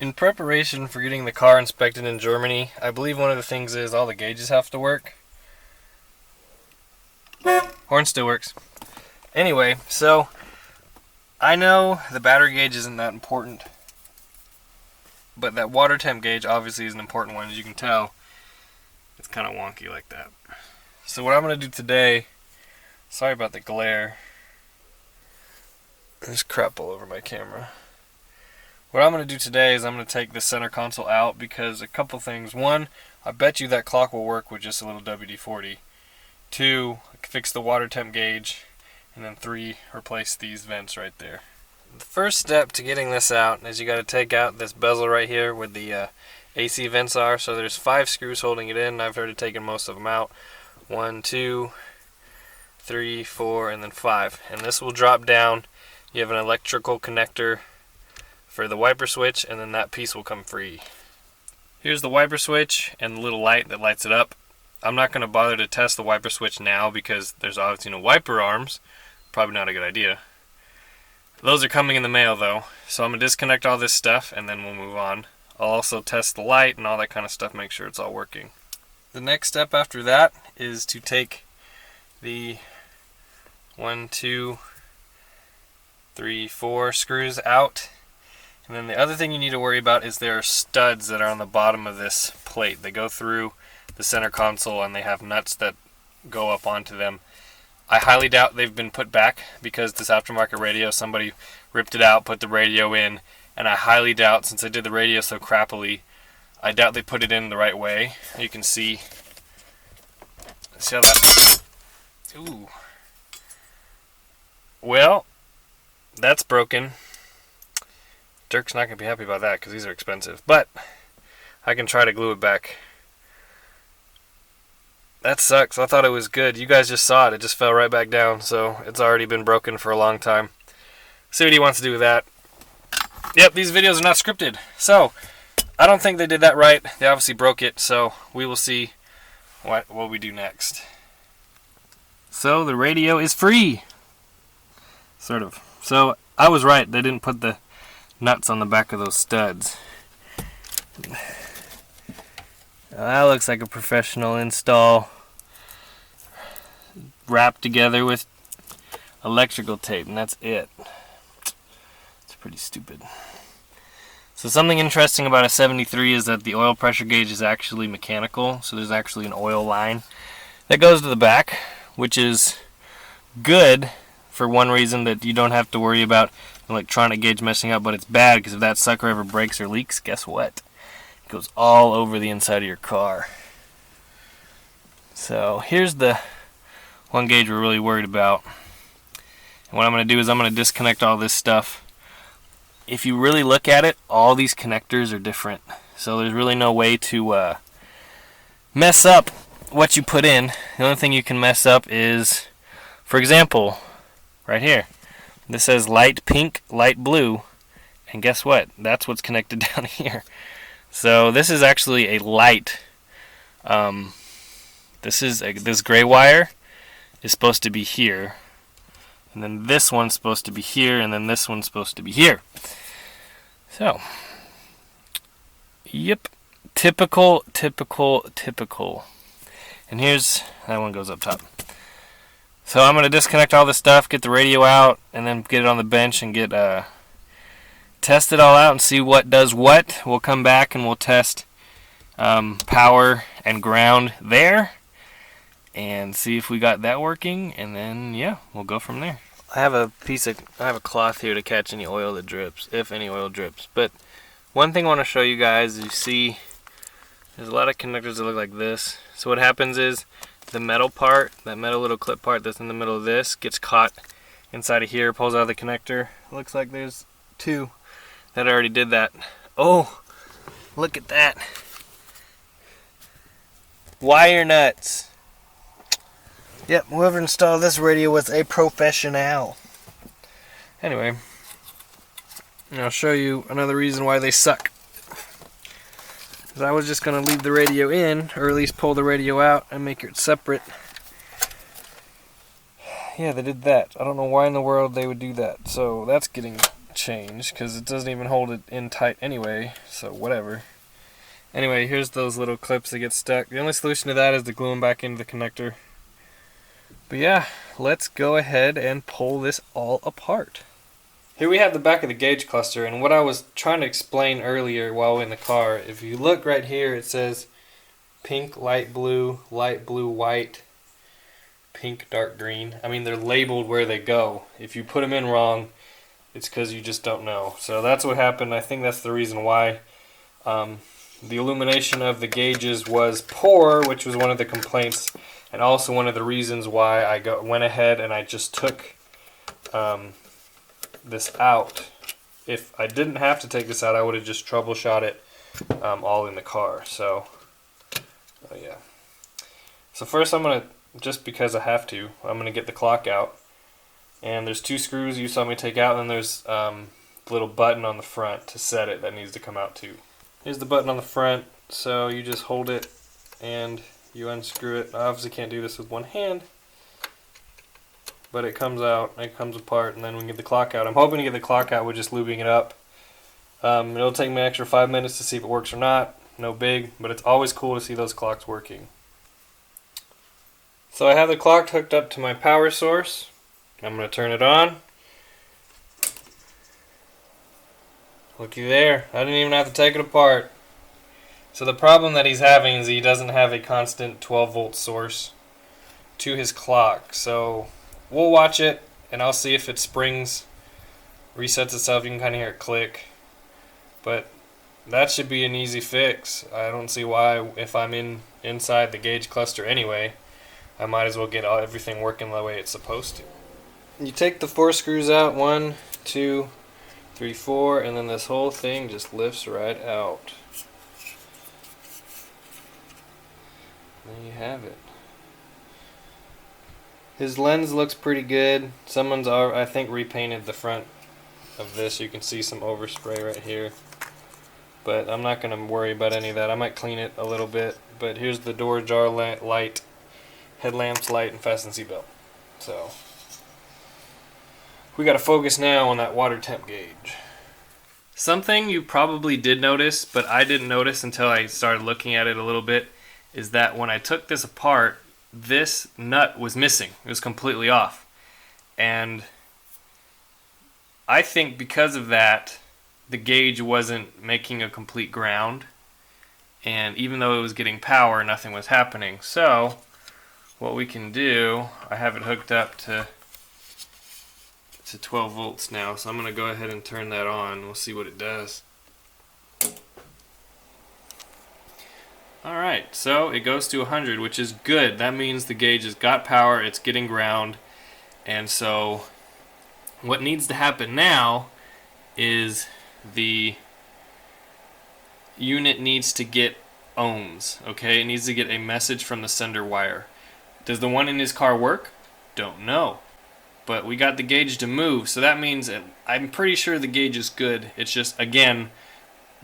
In preparation for getting the car inspected in Germany, I believe one of the things is all the gauges have to work. Horn still works. Anyway, so I know the battery gauge isn't that important, but that water temp gauge obviously is an important one. As you can tell, it's kind of wonky like that. So what I'm going to do today, sorry about the glare, there's crap all over my camera. What I'm going to do today is I'm going to take the center console out because a couple things. One, I bet you that clock will work with just a little WD-40. Two, fix the water temp gauge. And then three, replace these vents right there. The first step to getting this out is you got to take out this bezel right here where the AC vents are. So there's 5 screws holding it in. I've already taken most of them out. 1, 2, 3, 4, and then 5. And this will drop down. You have an electrical connector for the wiper switch, and then that piece will come free. Here's the wiper switch and the little light that lights it up. I'm not going to bother to test the wiper switch now because there's obviously no wiper arms. Probably not a good idea. Those are coming in the mail though, so I'm going to disconnect all this stuff and then we'll move on. I'll also test the light and all that kind of stuff, make sure it's all working. The next step after that is to take the 1, 2, 3, 4 screws out. And then the other thing you need to worry about is there are studs that are on the bottom of this plate. They go through the center console and they have nuts that go up onto them. I highly doubt they've been put back because this aftermarket radio, somebody ripped it out, put the radio in, and I highly doubt, since they did the radio so crappily, I doubt they put it in the right way. You can see how that... Ooh. Well, that's broken. Dirk's not going to be happy about that because these are expensive. But I can try to glue it back. That sucks. I thought it was good. You guys just saw it. It just fell right back down. So it's already been broken for a long time. See what he wants to do with that. Yep, these videos are not scripted. So I don't think they did that right. They obviously broke it. So we will see what we do next. So the radio is free. Sort of. So I was right. They didn't put the nuts on the back of those studs. That looks like a professional install, wrapped together with electrical tape, and that's it. It's pretty stupid. So something interesting about a 73 is that the oil pressure gauge is actually mechanical, so there's actually an oil line that goes to the back, which is good for one reason, that you don't have to worry about electronic gauge messing up, but it's bad because if that sucker ever breaks or leaks, guess what? It goes all over the inside of your car. So here's the one gauge we're really worried about. And what I'm going to do is I'm going to disconnect all this stuff. If you really look at it, all these connectors are different. So there's really no way to mess up what you put in. The only thing you can mess up is, for example, right here. This says light pink, light blue, and guess what? That's what's connected down here. So this is actually a light. This gray wire is supposed to be here, and then this one's supposed to be here, and then this one's supposed to be here. So, yep, typical. And here's, that one goes up top. So I'm going to disconnect all this stuff, get the radio out, and then get it on the bench and get test it all out and see what does what. We'll come back and we'll test power and ground there and see if we got that working, and then yeah, we'll go from there. I have a cloth here to catch any oil that drips, if any oil drips. But one thing I want to show you guys is, you see there's a lot of connectors that look like this. So what happens is the metal part, that metal little clip part that's in the middle of this, gets caught inside of here, pulls out of the connector. Looks like there's 2 that already did that. Oh, look at that. Wire nuts. Yep, whoever installed this radio was a professional. Anyway, I'll show you another reason why they suck. I was just going to leave the radio in, or at least pull the radio out and make it separate. Yeah, they did that. I don't know why in the world they would do that. So that's getting change because it doesn't even hold it in tight anyway, so whatever. Anyway, here's those little clips that get stuck. The only solution to that is to glue them back into the connector. But yeah, let's go ahead and pull this all apart. Here we have the back of the gauge cluster, and what I was trying to explain earlier while in the car, if you look right here, it says pink, light blue, white, pink, dark green. I mean, they're labeled where they go. If you put them in wrong, it's because you just don't know. So that's what happened. I think that's the reason why the illumination of the gauges was poor, which was one of the complaints, and also one of the reasons why I went ahead and I just took this out. If I didn't have to take this out, I would have just troubleshot it all in the car. So yeah. So first I'm going to, just because I have to, I'm going to get the clock out. And there's 2 screws you saw me take out, and then there's the little button on the front to set it that needs to come out too. Here's the button on the front, so you just hold it and you unscrew it. I obviously can't do this with one hand, but it comes out, it comes apart, and then we can get the clock out. I'm hoping to get the clock out with just lubing it up. It'll take me an extra 5 minutes to see if it works or not. No big, but it's always cool to see those clocks working. So I have the clock hooked up to my power source. I'm going to turn it on. Looky there, I didn't even have to take it apart. So the problem that he's having is he doesn't have a constant 12 volt source to his clock. So we'll watch it and I'll see if it springs, resets itself. You can kind of hear it click. But that should be an easy fix. I don't see why, if I'm inside the gauge cluster anyway, I might as well get everything working the way it's supposed to. You take the 4 screws out, 1, 2, 3, 4, and then this whole thing just lifts right out. There you have it. His lens looks pretty good. Someone's, I think, repainted the front of this. You can see some overspray right here. But I'm not going to worry about any of that. I might clean it a little bit. But here's the door jar light, headlamps light, and fasten seatbelt. So we got to focus now on that water temp gauge. Something you probably did notice, but I didn't notice until I started looking at it a little bit, is that when I took this apart, this nut was missing. It was completely off. And I think because of that, the gauge wasn't making a complete ground. And even though it was getting power, nothing was happening. So what we can do, I have it hooked up to 12 volts now, so I'm going to go ahead and turn that on. We'll see what it does. Alright, so it goes to 100, which is good. That means the gauge has got power, it's getting ground, and so what needs to happen now is the unit needs to get ohms, okay? It needs to get a message from the sender wire. Does the one in his car work? Don't know. But we got the gauge to move, so that means I'm pretty sure the gauge is good. It's just, again,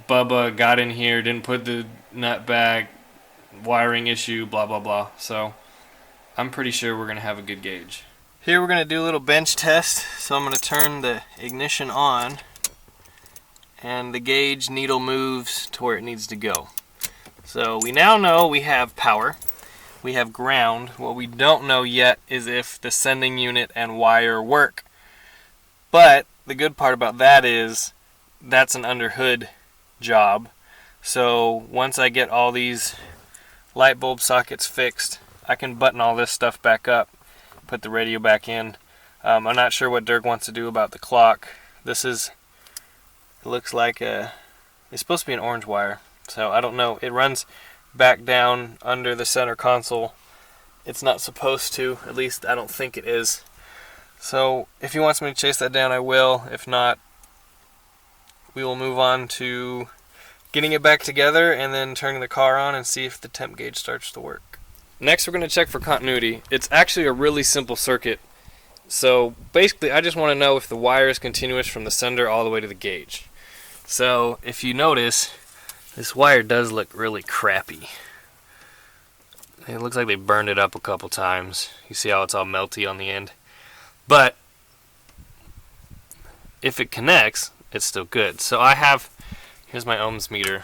Bubba got in here, didn't put the nut back, wiring issue, blah blah blah. So I'm pretty sure we're going to have a good gauge. Here we're going to do a little bench test. So I'm going to turn the ignition on, and the gauge needle moves to where it needs to go. So we now know we have power. We have ground. What we don't know yet is if the sending unit and wire work. But the good part about that is that's an under hood job. So once I get all these light bulb sockets fixed, I can button all this stuff back up, put the radio back in. I'm not sure what Dirk wants to do about the clock. This is, it looks like it's supposed to be an orange wire. So I don't know. It runs back down under the center console. It's not supposed to, at least I don't think it is. So if he wants me to chase that down, I will. If not, we will move on to getting it back together and then turning the car on and see if the temp gauge starts to work. Next we're going to check for continuity. It's actually a really simple circuit. So basically I just want to know if the wire is continuous from the sender all the way to the gauge. So if you notice, this wire does look really crappy. It looks like they burned it up a couple times. You see how it's all melty on the end. But if it connects, it's still good. So I have, here's my ohms meter.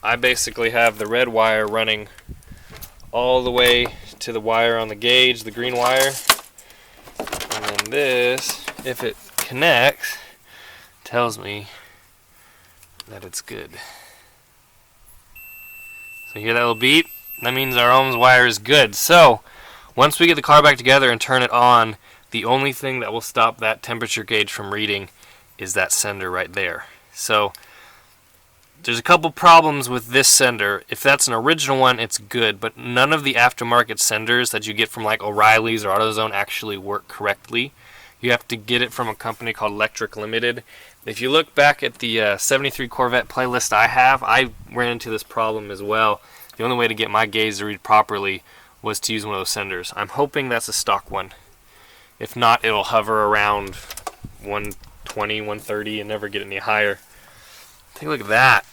I basically have the red wire running all the way to the wire on the gauge, the green wire. And then this, if it connects, tells me that it's good. So you hear that little beep? That means our ohms wire is good. So once we get the car back together and turn it on, the only thing that will stop that temperature gauge from reading is that sender right there. So there's a couple problems with this sender. If that's an original one, it's good, but none of the aftermarket senders that you get from like O'Reilly's or AutoZone actually work correctly. You have to get it from a company called Electric Limited. If you look back at the 73 Corvette playlist I have, I ran into this problem as well. The only way to get my gauge to read properly was to use one of those senders. I'm hoping that's a stock one. If not, it'll hover around 120, 130 and never get any higher. Take a look at that.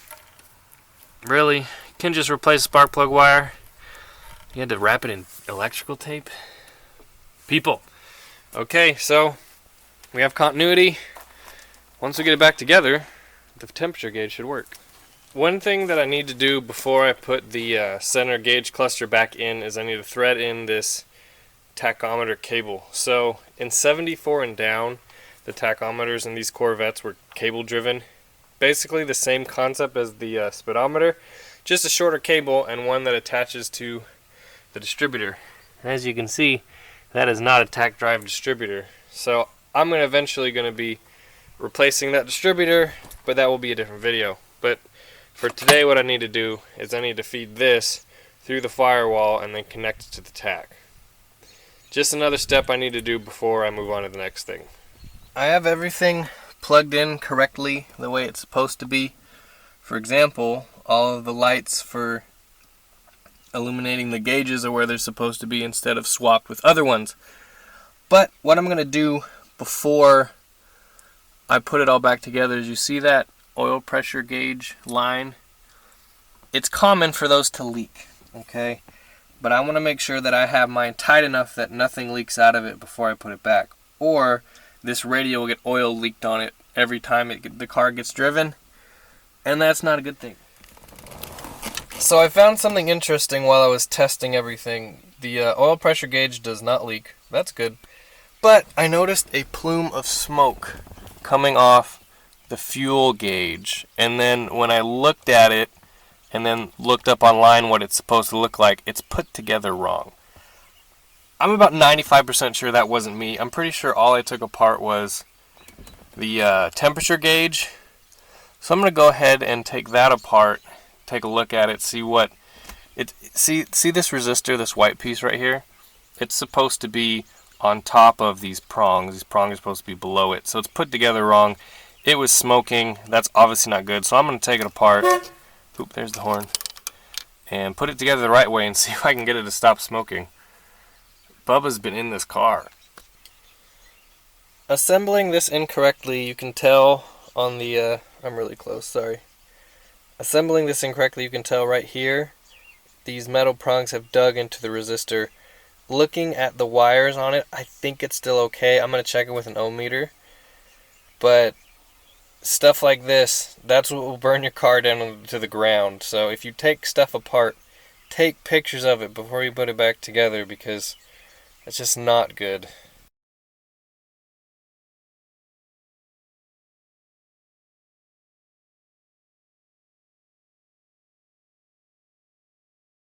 Really? You can just replace spark plug wire? You had to wrap it in electrical tape? People. Okay, so we have continuity. Once we get it back together, the temperature gauge should work. One thing that I need to do before I put the center gauge cluster back in is I need to thread in this tachometer cable. So in 74 and down, the tachometers in these Corvettes were cable driven. Basically the same concept as the speedometer, just a shorter cable and one that attaches to the distributor. As you can see, that is not a tach drive distributor. So I'm eventually going to be replacing that distributor, but that will be a different video. But for today, what I need to do is I need to feed this through the firewall and then connect it to the tach. Just another step I need to do before I move on to the next thing. I have everything plugged in correctly the way it's supposed to be. For example, all of the lights for illuminating the gauges are where they're supposed to be instead of swapped with other ones. But what I'm going to do before I put it all back together is, you see that oil pressure gauge line? It's common for those to leak, okay? But I want to make sure that I have mine tight enough that nothing leaks out of it before I put it back. Or this radio will get oil leaked on it every time the car gets driven, and that's not a good thing. So I found something interesting while I was testing everything. The oil pressure gauge does not leak. That's good. But I noticed a plume of smoke coming off the fuel gauge. And then when I looked at it and then looked up online what it's supposed to look like, it's put together wrong. I'm about 95% sure that wasn't me. I'm pretty sure all I took apart was the temperature gauge. So I'm going to go ahead and take that apart, take a look at it, see what it. See this resistor, this white piece right here? It's supposed to be on top of these prongs. These prongs are supposed to be below it. So it's put together wrong. It was smoking. That's obviously not good. So I'm going to take it apart. Oop, there's the horn. And put it together the right way and see if I can get it to stop smoking. Bubba's been in this car. Assembling this incorrectly, you can tell on the, I'm really close, sorry. Assembling this incorrectly, you can tell right here, these metal prongs have dug into the resistor. Looking at the wires on it, I think it's still okay. I'm going to check it with an ohm meter. But stuff like this, that's what will burn your car down to the ground. So if you take stuff apart, take pictures of it before you put it back together, because it's just not good.